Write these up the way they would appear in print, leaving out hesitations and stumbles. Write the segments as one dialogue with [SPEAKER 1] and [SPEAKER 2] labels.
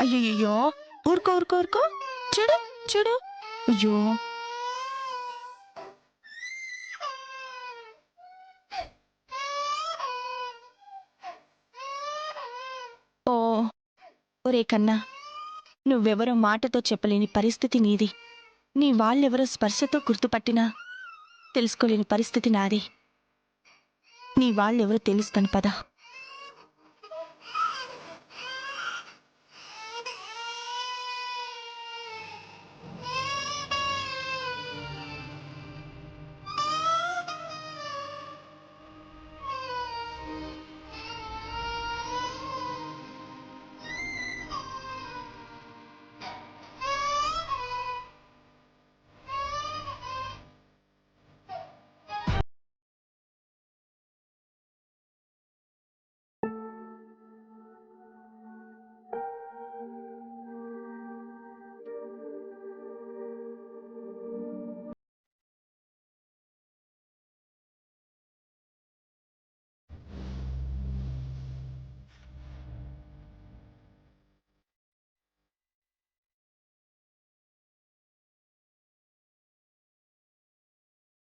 [SPEAKER 1] అయ్యయ్యో! ఊరుకో, ఊరుకో, ఊరుకో. చూడు, చూడు. అయ్యో! ఓహ్! ఒరేయ్ కన్నా! నువ్వెవరో మాటతో చెప్పలేని పరిస్థితి నీది. నీ వాళ్ళెవరో స్పర్శతో గుర్తుపట్టినా తెలుసుకోలేని పరిస్థితి నాది. నీ వాళ్ళెవరో తెలుస్తాను పద.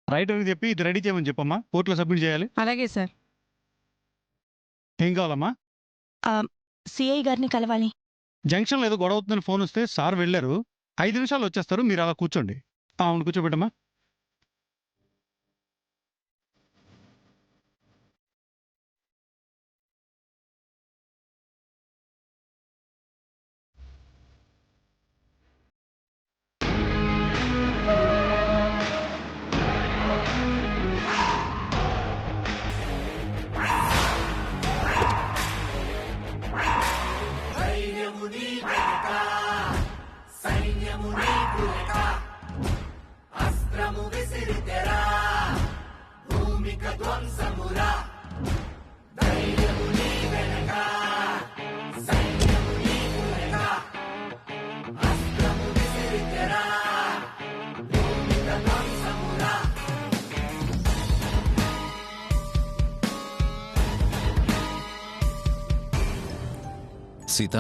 [SPEAKER 2] రైట్ అని చెప్పి ఇది రెడీ చేయమని చెప్పమ్మా. కోర్టులో సబ్మిట్ చేయాలి.
[SPEAKER 1] అలాగే సార్.
[SPEAKER 2] ఏం కావాలమ్మా?
[SPEAKER 1] సిఐ గారిని కలవాలి.
[SPEAKER 2] జంక్షన్లో ఏదో గొడవ అవుతుందని ఫోన్ వస్తే సార్ వెళ్ళారు. 5 నిమిషాలు వచ్చేస్తారు. మీరు అలా కూర్చోండి. అవును, కూర్చోబెట్టమ్మా.
[SPEAKER 3] సీత,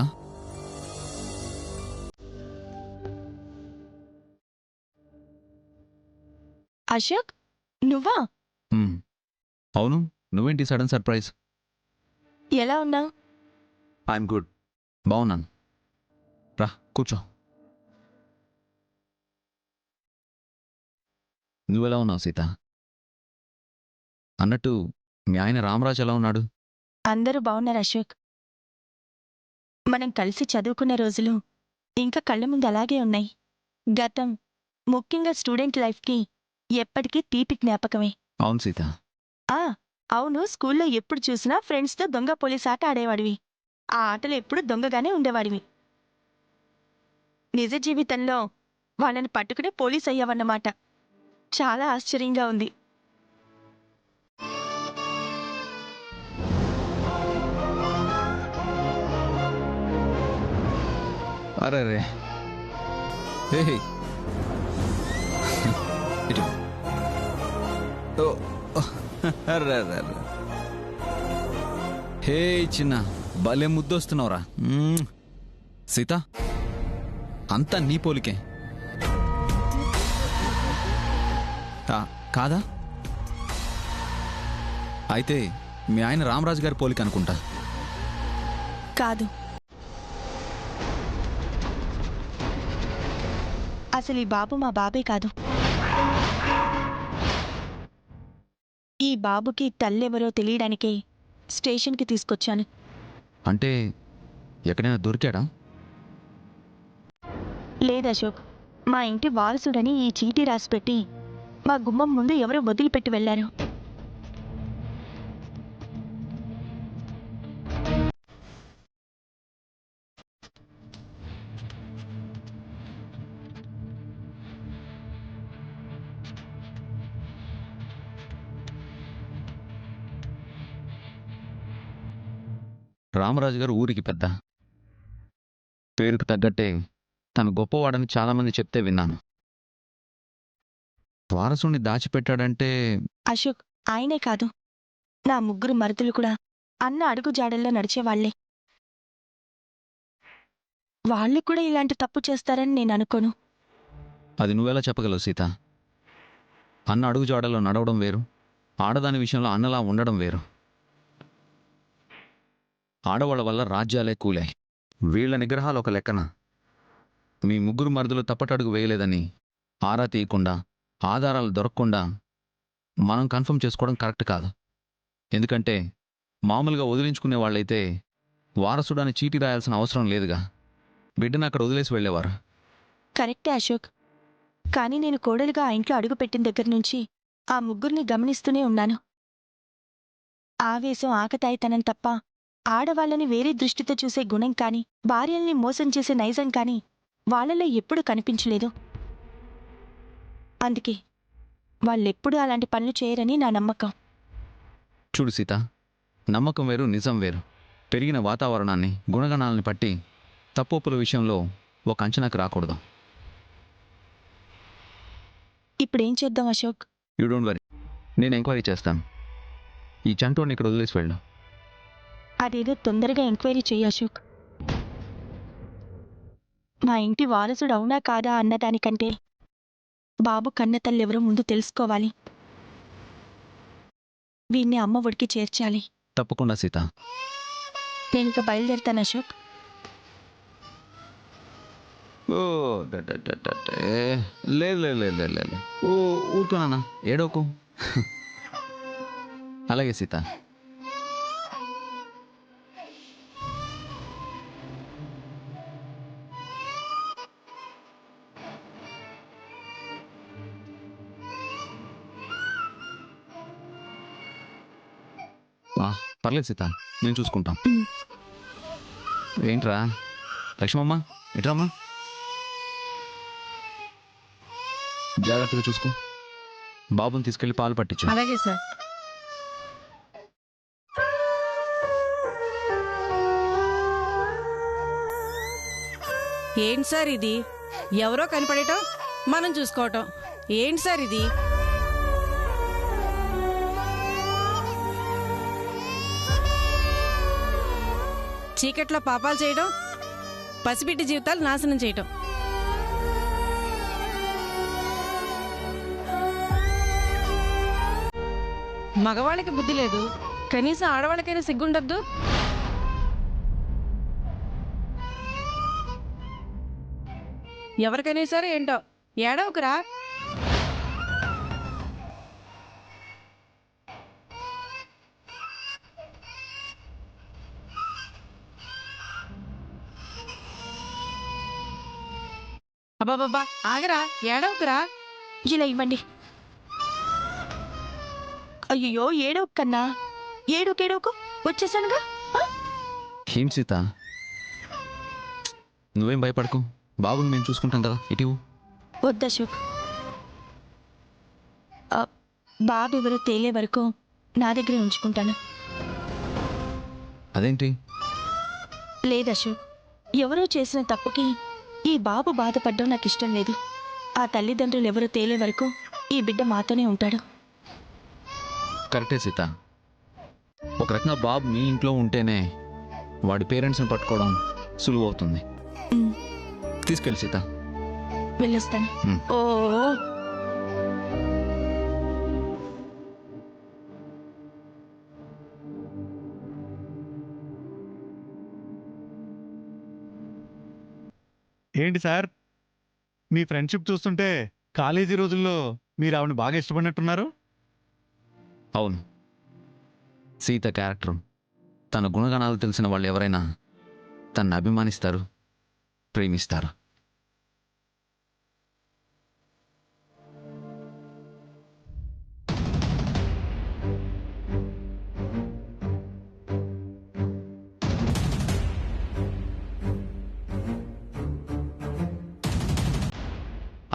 [SPEAKER 1] అశోక్, నువ్వా?
[SPEAKER 3] అవును, నువ్వేంటి సడన్ సర్ప్రైజ్?
[SPEAKER 1] ఎలా ఉన్నావు?
[SPEAKER 3] ఐఎమ్ గుడ్, బాగున్నాను. రా కూర్చో. నువ్వెలా ఉన్నావు సీత? అన్నట్టు మీ ఆయన రామరాజు ఎలా ఉన్నాడు?
[SPEAKER 1] అందరూ బాగున్నారు అశోక్. మనం కలిసి చదువుకున్న రోజులు ఇంకా కళ్ళ ముందు అలాగే ఉన్నాయి. గతం, ముఖ్యంగా స్టూడెంట్ లైఫ్కి ఎప్పటికీ తీపి జ్ఞాపకమే.
[SPEAKER 3] అవును సీత.
[SPEAKER 1] ఆ అవును, స్కూల్లో ఎప్పుడు చూసినా ఫ్రెండ్స్తో దొంగ పోలీస్ ఆట ఆడేవాడివి. ఆ ఆటలు ఎప్పుడు దొంగగానే ఉండేవాడివి. నిజ జీవితంలో వాళ్ళని పట్టుకునే పోలీస్ అయ్యావన్నమాట. చాలా ఆశ్చర్యంగా ఉంది.
[SPEAKER 3] అరే రే, హే ఇటు. ఓ, అర్రే అర్రే అర్రే. హే చిన్న, భలే ముద్దొస్తున్నావురా. సీత, అంతా నీ పోలికే కాదా? అయితే మీ ఆయన రామరాజు గారి పోలిక అనుకుంటా.
[SPEAKER 1] కాదు, అసలు ఈ బాబు మా బాబే కాదు. ఈ బాబుకి తల్లెవరో తెలియడానికే స్టేషన్కి తీసుకొచ్చాను.
[SPEAKER 3] అంటే ఎక్కడైనా దొరికాడా?
[SPEAKER 1] లేదు అశోక్, మా ఇంటి వారసుడని ఈ చీటీ రాసిపెట్టి మా గుమ్మం ముందు ఎవరో వదిలిపెట్టి వెళ్లారు.
[SPEAKER 3] రామరాజు గారు ఊరికి పెద్ద, పేరుకు తగ్గట్టే తను గొప్పవాడని చాలామంది చెప్తే విన్నాను. వారసుని దాచిపెట్టాడంటే
[SPEAKER 1] అశోక్, ఆయనే కాదు, నా ముగ్గురు మరుదులు కూడా అన్న అడుగు జాడల్లో నడిచేవాళ్లే. వాళ్ళు కూడా ఇలాంటి తప్పు చేస్తారని నేను అనుకోను.
[SPEAKER 3] అది నువ్వెలా చెప్పగలవు సీత? అన్న అడుగుజాడలో నడవడం వేరు, ఆడదాని విషయంలో అన్నలా ఉండడం వేరు. ఆడవాళ్ళ వల్ల రాజ్యాలే కూలాయి. వీళ్ళ నిగ్రహాలు ఒక లెక్కన. మీ ముగ్గురు మరుదులు తప్పటడుగు వేయలేదని ఆరా తీయకుండా, ఆధారాలు దొరకకుండా మనం కన్ఫర్మ్ చేసుకోవడం కరెక్ట్ కాదు. ఎందుకంటే మామూలుగా వదిలించుకునే వాళ్ళైతే వారసుడాన్ని చీటీ రాయాల్సిన అవసరం లేదుగా. బిడ్డను అక్కడ వదిలేసి వెళ్ళేవారు.
[SPEAKER 1] కరెక్టే అశోక్. కానీ నేను కోడలుగా ఆ ఇంట్లో అడుగుపెట్టిన దగ్గర నుంచి ఆ ముగ్గురిని గమనిస్తూనే ఉన్నాను. ఆవేశం, ఆకతాయితనం తప్ప ఆడవాళ్ళని వేరే దృష్టితో చూసే గుణం కాని, భార్యల్ని మోసం చేసే నైజం కాని వాళ్ళలో ఎప్పుడూ కనిపించలేదు. అందుకే వాళ్ళెప్పుడూ అలాంటి పనులు చేయరని నా నమ్మకం.
[SPEAKER 3] చూడు సీత, నమ్మకం వేరు, నిజం వేరు. పెరిగిన వాతావరణాన్ని, గుణగణాలని బట్టి తప్పొప్పుల విషయంలో ఒక అంచనాకు రాకూడదు.
[SPEAKER 1] ఇప్పుడేం చేద్దాం అశోక్?
[SPEAKER 3] యూ డోంట్ వరీ, నేను ఎంక్వైరీ చేస్తాను. ఈ చంటోని ఇక్కడ వదిలేసి వెళ్ళు.
[SPEAKER 1] అదేదో తొందరగా ఎంక్వైరీ చెయ్యి అశోక్. మా ఇంటి వారసుడు అవునా కాదా అన్నదానికంటే బాబు కన్నతల్లెవరో ముందు తెలుసుకోవాలి. వీణ్ణి అమ్మ ఒడికి చేర్చాలి.
[SPEAKER 3] తప్పకుండా సీత.
[SPEAKER 1] నేనిక బయలుదేరుతాను అశోక్.
[SPEAKER 3] ఓ లేదు లేదు లేదు లేదు లేదు. ఓ ఊరుకోనా, ఏడోకు. అలాగే సీత. పర్లేదు సీత, నేను చూసుకుంటాం. ఏంట్రా లక్ష్మమ్మ, ఎట్రమ్మా? జాగ్రత్తగా చూసుకో. బాబుని తీసుకెళ్ళి పాలు పట్టించు.
[SPEAKER 4] అలాగే సార్. ఏంటి సార్ ఇది? ఎవరో కనపడటం, మనం చూసుకోవటం. ఏంటి సార్ ఇది? చీకట్లో పాపాలు చేయడం, పసిబిడ్డ జీవితాలు నాశనం చేయటం. మగవాళ్ళకి బుద్ధి లేదు, కనీసం ఆడవాళ్ళకైనా సిగ్గుండద్దు. ఎవరికైనా సరే ఏంటో ఏడవకురా. అబ్బాబ్బా ఆగరా, ఏడవకురా.
[SPEAKER 1] ఇలా ఇవ్వండి. అయ్యో ఏడోకు కన్నా, ఏడోకేడోకు వచ్చేసానుగా.
[SPEAKER 3] ఏం సీత, నువ్వేం భయపడకు. బాబుని మేము చూసుకుంటాం కదా. ఇటు
[SPEAKER 1] వద్దశోక్. బాబు ఎవరో తేలే వరకు నా దగ్గరే ఉంచుకుంటాను.
[SPEAKER 3] అదేంటి?
[SPEAKER 1] లేదశోక్, ఎవరో చేసిన తప్పుకి ఈ బాబు బాధపడ్డం నాకు ఇష్టం లేదు. ఆ తల్లిదండ్రులు ఎవరో తేలే వరకు ఈ బిడ్డ మాతోనే ఉంటాడు.
[SPEAKER 3] కరెక్టే సీత. ఒక రకంగా బాబు మీ ఇంట్లో ఉంటేనే వాడి పేరెంట్స్ని పట్టుకోవడం సులువు అవుతుంది. తీసుకెళ్ళి సీత.
[SPEAKER 1] వెళ్ళొస్తాను. ఓ
[SPEAKER 2] ఏంటి సార్, మీ ఫ్రెండ్షిప్ చూస్తుంటే కాలేజీ రోజుల్లో మీరు ఆవిడని బాగా ఇష్టపడినట్టున్నారు.
[SPEAKER 3] అవును, సీత క్యారెక్టర్, తన గుణగణాలు తెలిసిన వాళ్ళు ఎవరైనా తనని అభిమానిస్తారు, ప్రేమిస్తారు.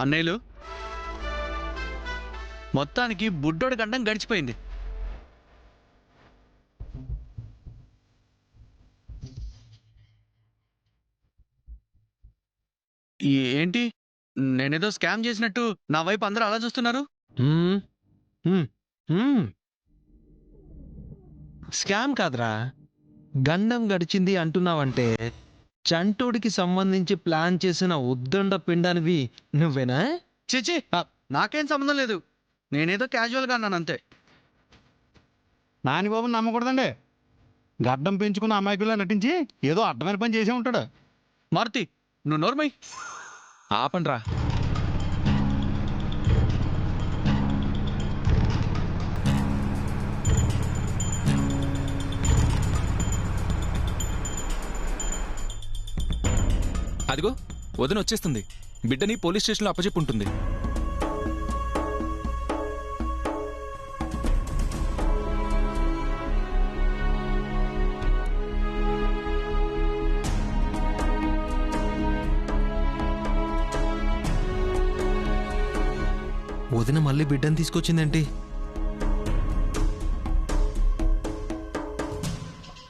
[SPEAKER 5] అన్నయ్యలు, మొత్తానికి బుడ్డోడి గండం గడిచిపోయింది. ఏంటి, నేనేదో స్కామ్ చేసినట్టు నా వైపు అందరూ అలా చూస్తున్నారు?
[SPEAKER 6] స్కామ్ కాదురా, గండం గడిచింది అంటున్నావంటే చంటోడికి సంబంధించి ప్లాన్ చేసిన ఉద్దండ పిండానివి నువ్వేనా?
[SPEAKER 5] చిచి నాకేం సంబంధం లేదు. నేనేదో క్యాజువల్గా అన్నాను అంతే.
[SPEAKER 2] నాని బాబుని నమ్మకూడదండి. గడ్డం పెంచుకున్న అమాయకుల్లా నటించి ఏదో అడ్డమైన పని చేసే ఉంటాడు.
[SPEAKER 5] మారుతి, నువ్వు నోర్మై.
[SPEAKER 3] ఆపండ్రా.
[SPEAKER 7] అదిగో వదిన వచ్చేస్తుంది. బిడ్డని పోలీస్ స్టేషన్లో అప్పచెప్పుంటుంది.
[SPEAKER 6] వదిన మళ్ళీ బిడ్డను తీసుకొచ్చిందేంటి?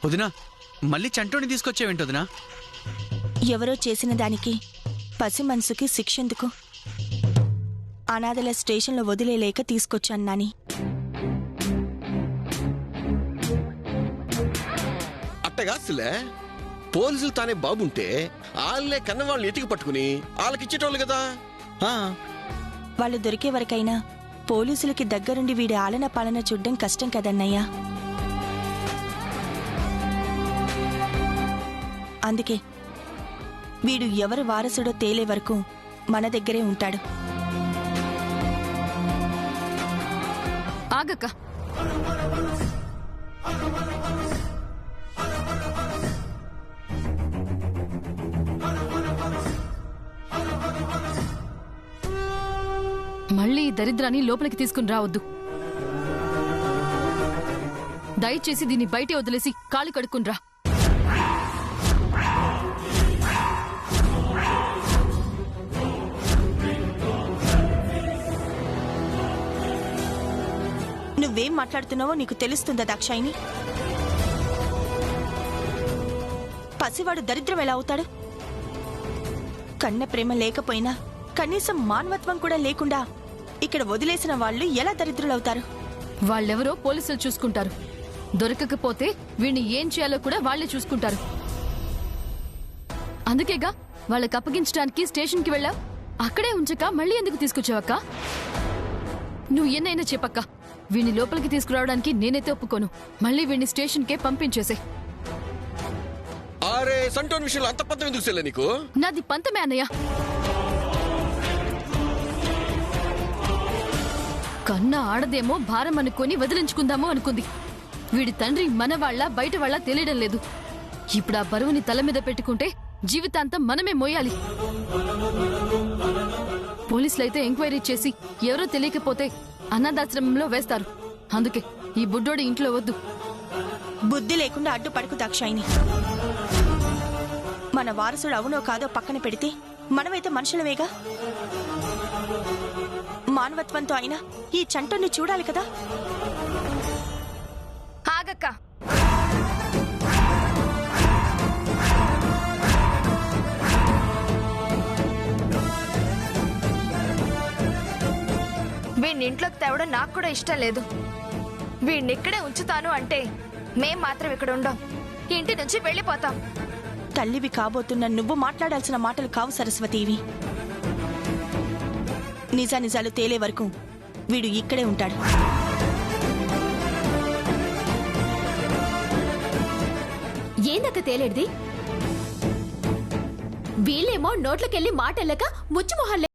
[SPEAKER 5] వదినా, మళ్ళీ చంటోని తీసుకొచ్చేవేంటి వదినా?
[SPEAKER 1] ఎవరో చేసిన దానికి పసి మనసుకి శిక్షెందుకు? అనాథల స్టేషన్లో వదిలేలేక తీసుకొచ్చాను నాని.
[SPEAKER 8] అట్టగాస్తులే పోలీసులు తానే బాబుంటే వాళ్ళే కన్నవాళ్ళని ఎతికి పట్టుకుని వాళ్ళకిచ్చేటోళ్ళు కదా.
[SPEAKER 1] వాళ్ళు దొరికే వరకైనా పోలీసులకి దగ్గరుండి వీడి ఆలన పాలన చూడ్డం కష్టం కదన్నయ్యా. అందుకే వీడు ఎవరు వారసుడో తేలే వరకు మన దగ్గరే ఉంటాడు.
[SPEAKER 9] ఆగక్క. మళ్ళీ ఈ దరిద్రాన్ని లోపలికి తీసుకుని రావద్దు. దయచేసి దీన్ని బయటే వదిలేసి కాళ్ళు కడుక్కుని రా.
[SPEAKER 1] నువ్వేం మాట్లాడుతున్నావో నీకు తెలుస్తుందా దాక్షాయిని? పసివాడు దరిద్రం ఎలా అవుతాడు? కన్న ప్రేమ లేకపోయినా కనీసం మానవత్వం కూడా లేకుండా ఇక్కడ వదిలేసిన వాళ్ళు ఎలా దరిద్రులవుతారు?
[SPEAKER 9] వాళ్ళెవరో పోలీసులు చూసుకుంటారు. దొరకకపోతే వీణ్ణి ఏం చేయాలో కూడా వాళ్లే చూసుకుంటారు. అందుకేగా వాళ్ళకి అప్పగించడానికి స్టేషన్కి వెళ్ళావు. అక్కడే ఉంచక మళ్ళీ ఎందుకు తీసుకొచ్చావక్క? నువ్వు ఎన్నైనా చెప్పక్క. వీణ్ణి లోపలికి తీసుకురావడానికి నేనైతే ఒప్పుకోను. మళ్ళీ వీణ్ణి స్టేషన్కే పంపించేసే.
[SPEAKER 8] అరే సంటోన్ విషయంలో అంత పంతం ఎందుకు చెల్లె నీకు?
[SPEAKER 9] నాది పంతమే అన్నయ్య. కన్న ఆడదేమో భారం అనుకొని వదిలించుకుందామో అనుకుంది. వీడి తండ్రి మన వాళ్ళ బయట వాళ్ళ తెలియడం లేదు. ఇప్పుడు ఆ బరువుని తల మీద పెట్టుకుంటే జీవితాంతం మనమే మోయాలి. పోలీసులైతే ఎంక్వైరీ చేసి ఎవరో తెలియకపోతే అనాథాశ్రమంలో వేస్తారు. అందుకే ఈ బుడ్డోడి ఇంట్లో వద్దు.
[SPEAKER 1] బుద్ధి లేకుండా అడ్డుపడకు దాక్షాయిని. మన వారసుడు అవునో కాదో పక్కన పెడితే మనమైతే మనుషులమేగా. మానవత్వంతో అయినా ఈ చంటోని చూడాలి కదా.
[SPEAKER 9] ఆగక్క.
[SPEAKER 10] వీడిని ఇంట్లోకి తేవడం నాకు కూడా ఇష్టం లేదు. వీడిని ఇక్కడే ఉంచుతాను అంటే మేం మాత్రం ఇక్కడ ఉండం, ఇంటి నుంచి వెళ్ళిపోతాం.
[SPEAKER 1] తల్లివి కాబోతున్న నువ్వు మాట్లాడాల్సిన మాటలు కావు సరస్వతి ఇవి. నిజానిజాలు తేలే వరకు వీడు ఇక్కడే ఉంటాడు.
[SPEAKER 9] ఏందక్క తేలేడిది? వీళ్ళేమో నోట్లకెళ్ళి మాటెళ్ళక ముచ్చుమొహల్లే.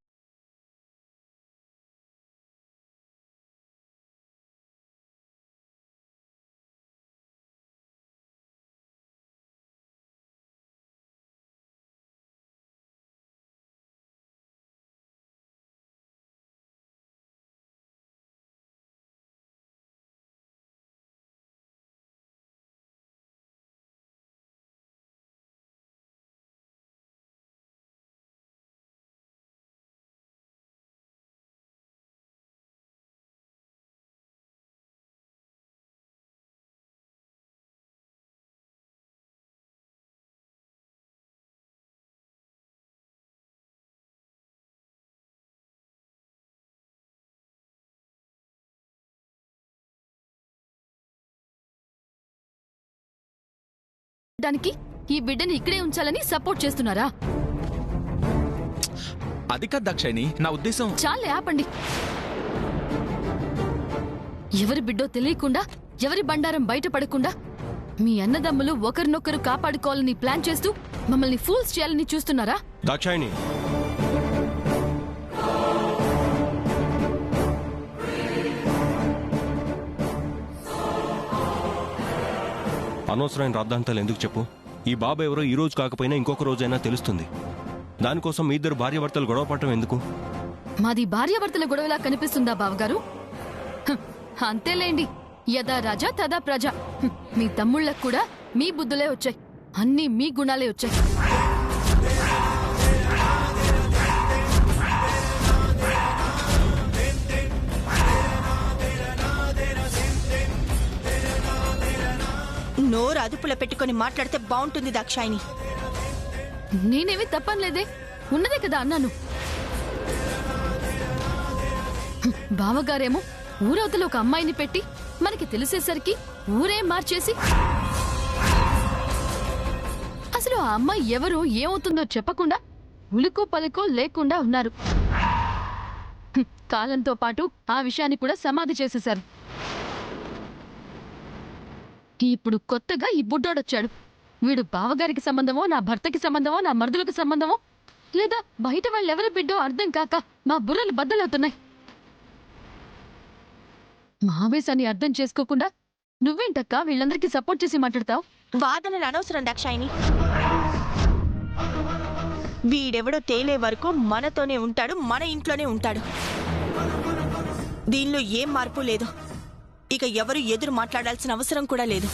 [SPEAKER 9] ఈ బిడ్డని ఇక్కడే ఉంచాలని సపోర్ట్ చేస్తున్నారా?
[SPEAKER 7] అది కాదు దాక్షాయిని, నా ఉద్దేశం.
[SPEAKER 9] చాలే ఆపండి. ఎవరి బిడ్డో తెలియకుండా, ఎవరి బండారం బయటపడకుండా మీ అన్నదమ్ములు ఒకరినొకరు కాపాడుకోవాలని ప్లాన్ చేస్తూ మమ్మల్ని ఫూల్స్ చేయాలని చూస్తున్నారా?
[SPEAKER 8] దాక్షాయిని, అనవసరమైన రాద్ధాంతాలు ఎందుకు చెప్పు? ఈ బాబు ఎవరో ఈ రోజు కాకపోయినా ఇంకొక రోజైనా తెలుస్తుంది. దానికోసం మీ ఇద్దరు భార్యాభర్తలు గొడవ పడటం ఎందుకు?
[SPEAKER 9] మాది భార్యాభర్తల గొడవలా కనిపిస్తుందా బావగారు? అంతేలేండి, యదా రాజా తదా ప్రజ. మీ తమ్ముళ్ళకు కూడా మీ బుద్ధులే వచ్చాయి, అన్నీ మీ గుణాలే వచ్చాయి.
[SPEAKER 1] నోరు అదుపులో పెట్టుకొని మాట్లాడితే బాగుంటుంది దాక్షాయిని.
[SPEAKER 9] నేనేమి తప్పనిలేదే, ఉన్నదే కదా అన్నాను. బావగారేమో ఊరవతలో ఒక అమ్మాయిని పెట్టి మనకి తెలిసేసరికి ఊరే మార్చేసి అసలు ఆ అమ్మాయి ఎవరో ఏమవుతుందో చెప్పకుండా ఉలుకో పలుకో లేకుండా ఉన్నారు. కాలంతో పాటు ఆ విషయాన్ని కూడా సమాధి చేసేశారు. ఇప్పుడు కొత్తగా ఈ బుడ్డోడొచ్చాడు. వీడు బావగారికి సంబంధమో, నా భర్తకి సంబంధమో, నా మరుదులకు సంబంధమో, లేదా బయట వాళ్ళెవరి బిడ్డో అర్థం కాక మా బుర్రలు బద్దలవుతున్నాయి. మా ఆవేశాన్ని అర్థం చేసుకోకుండా నువ్వేంటక్కా వీళ్ళందరికీ సపోర్ట్ చేసి మాట్లాడతావు?
[SPEAKER 1] వాదనలు అనవసరం దాక్షాయిని. వీడెవడో తేలే వరకు మనతోనే ఉంటాడు, మన ఇంట్లోనే ఉంటాడు. దీనిలో ఏం మార్పు లేదు. ఇక ఎవరు ఎదురు మాట్లాడాల్సిన అవసరం కూడా లేదు.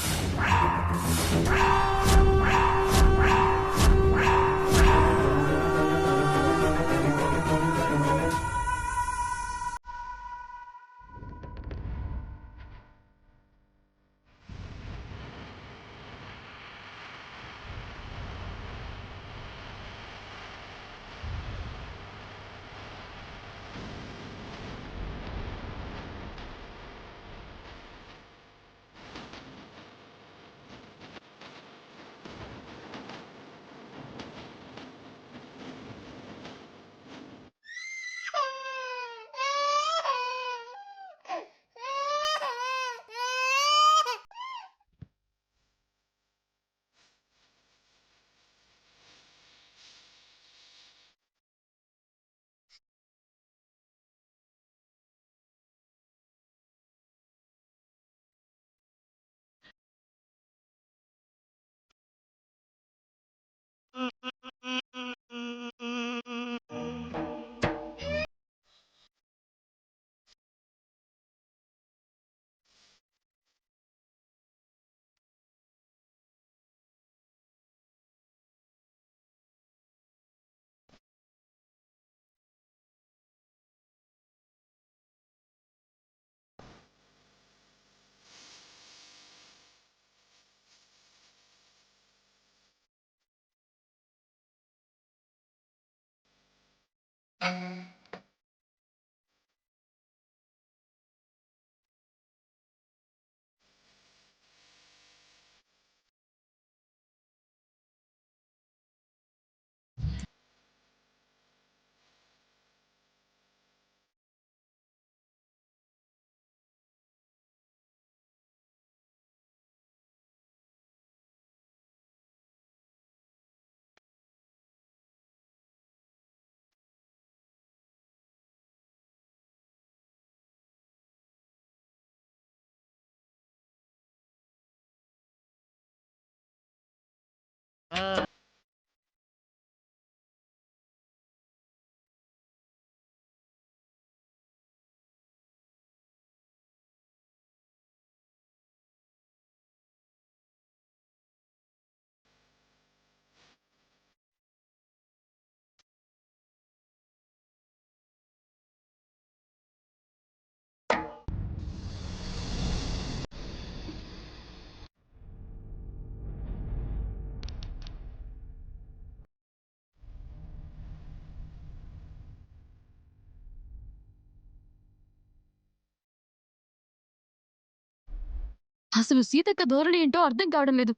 [SPEAKER 9] అసలు సీతక్క ధోరణి ఏంటో అర్థం కావడం లేదు.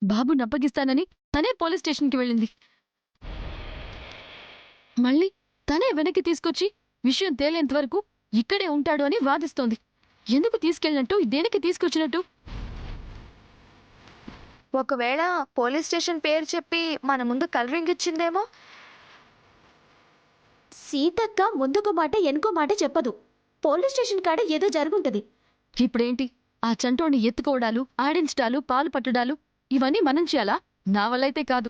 [SPEAKER 9] బాబుని అప్పగిస్తానని తనే పోలీస్ స్టేషన్కి వెళ్ళింది. మళ్ళీ తనే వెనక్కి తీసుకొచ్చి విషయం తేలేంత వరకు ఇక్కడే ఉంటాడు అని వాదిస్తోంది. ఎందుకు తీసుకెళ్ళినట్టు, దేనికి తీసుకొచ్చినట్టు?
[SPEAKER 10] ఒకవేళ పోలీస్ స్టేషన్ పేరు చెప్పి మన ముందు కలరింగ్ ఇచ్చిందేమో.
[SPEAKER 1] సీతక్క ముందుకు మాట వెనుకో మాట చెప్పదు. పోలీస్ స్టేషన్ కాడ ఏదో జరుగుంటది.
[SPEAKER 9] ఇప్పుడేంటి ఆ చంటోని ఎత్తుకోవడాలు, ఆడించడాలు, పాలు పట్టడాలు ఇవన్నీ మనం చేయాలా? నా వల్లైతే కాదు.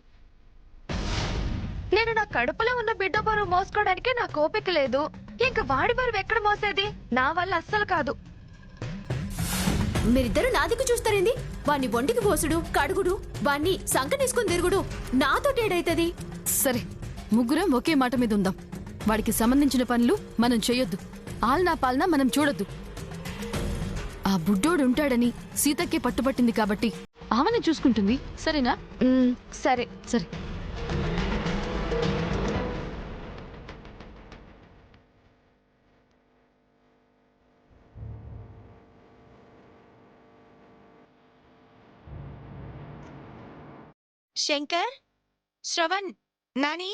[SPEAKER 10] నేను నా కడుపులో ఉన్న బిడ్డ బరువు మోసుకోవడానికే నాకు ఓపిక లేదు. ఇంక వాడి బరువు ఎక్కడ మోసేది? నా వల్ల అస్సలు కాదు.
[SPEAKER 1] మీరిద్దరు నాదికు చూస్తారేంది? వాణ్ణి ఒంటికి పోసుడు, కడుగుడు, వాణ్ణి సంకనేసుకుని తిరుగుడు నాతో ఏడైతది?
[SPEAKER 9] సరే, ముగ్గురం ఒకే మాట మీద ఉందాం. వాడికి సంబంధించిన పనులు మనం చేయొద్దు, ఆల్నా పాలనా మనం చూడొద్దు. ఆ బుడ్డోడు ఉంటాడని సీతక్కే పట్టుపట్టింది కాబట్టి ఆమెను చూసుకుంటుంది. సరేనా?
[SPEAKER 10] సరే.
[SPEAKER 9] సరే.
[SPEAKER 1] శంకర్, శ్రవణ్, నాని